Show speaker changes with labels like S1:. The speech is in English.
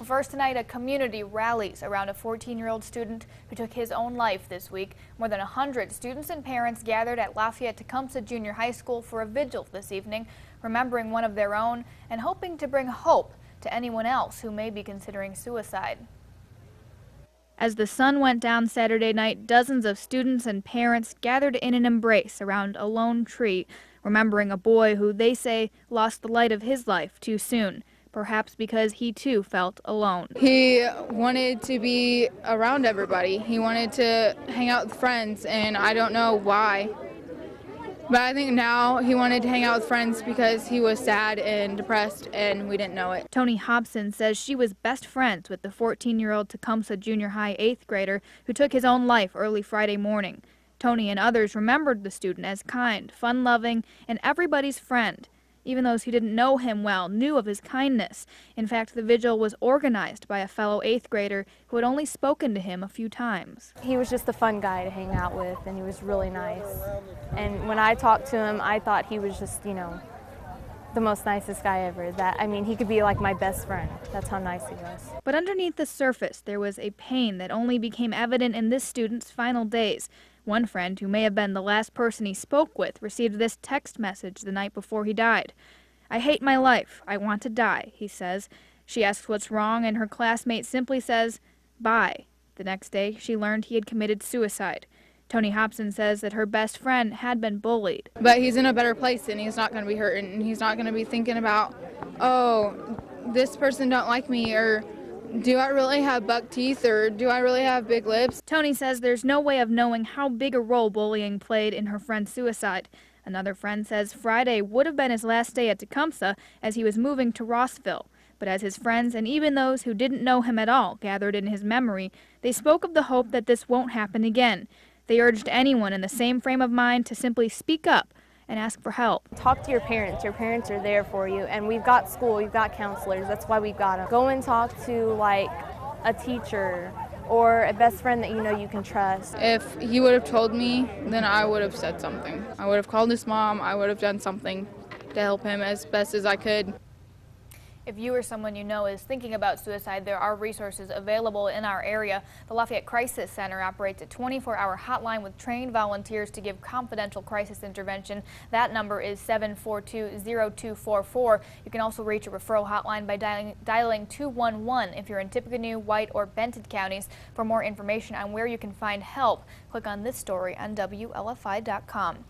S1: First tonight, a community rallies around a 14-year-old student who took his own life this week. More than 100 students and parents gathered at Lafayette-Tecumseh Junior High School for a vigil this evening, remembering one of their own and hoping to bring hope to anyone else who may be considering suicide. As the sun went down Saturday night, dozens of students and parents gathered in an embrace around a lone tree, remembering a boy who they say lost the light of his life too soon. Perhaps because he too felt alone.
S2: He wanted to be around everybody. He wanted to hang out with friends, and I don't know why. But I think now he wanted to hang out with friends because he was sad and depressed and we didn't know it.
S1: Tony Hobson says she was best friends with the 14-year-old Tecumseh Junior High 8th grader who took his own life early Friday morning. Tony and others remembered the student as kind, fun-loving, and everybody's friend. Even those who didn't know him well knew of his kindness. In fact, the vigil was organized by a fellow 8th grader who had only spoken to him a few times.
S3: He was just a fun guy to hang out with, and he was really nice. And when I talked to him, I thought he was just, the most nicest guy ever. He could be like my best friend. That's how nice he was.
S1: But underneath the surface, there was a pain that only became evident in this student's final days. One friend, who may have been the last person he spoke with, received this text message the night before he died. "I hate my life. I want to die," he says. She asks what's wrong, and her classmate simply says, "Bye." The next day, she learned he had committed suicide. Tony Hobson says that her best friend had been bullied.
S2: But he's in a better place, and he's not going to be hurt, and he's not going to be thinking about, oh, this person don't like me, or do I really have buck teeth, or do I really have big lips?
S1: Tony says there's no way of knowing how big a role bullying played in her friend's suicide. Another friend says Friday would have been his last day at Tecumseh as he was moving to Rossville. But as his friends and even those who didn't know him at all gathered in his memory, they spoke of the hope that this won't happen again. They urged anyone in the same frame of mind to simply speak up and ask for help.
S3: Talk to your parents. Your parents are there for you, and we've got school, we've got counselors. That's why we've got them. Go and talk to a teacher or a best friend that you can trust.
S2: If he would have told me, then I would have said something. I would have called his mom. I would have done something to help him as best as I could.
S1: If you or someone you know is thinking about suicide, there are resources available in our area. The Lafayette Crisis Center operates a 24-hour hotline with trained volunteers to give confidential crisis intervention. That number is 742-0244. You can also reach a referral hotline by dialing 211 if you're in Tippecanoe, White, or Benton counties. For more information on where you can find help, click on this story on WLFI.com.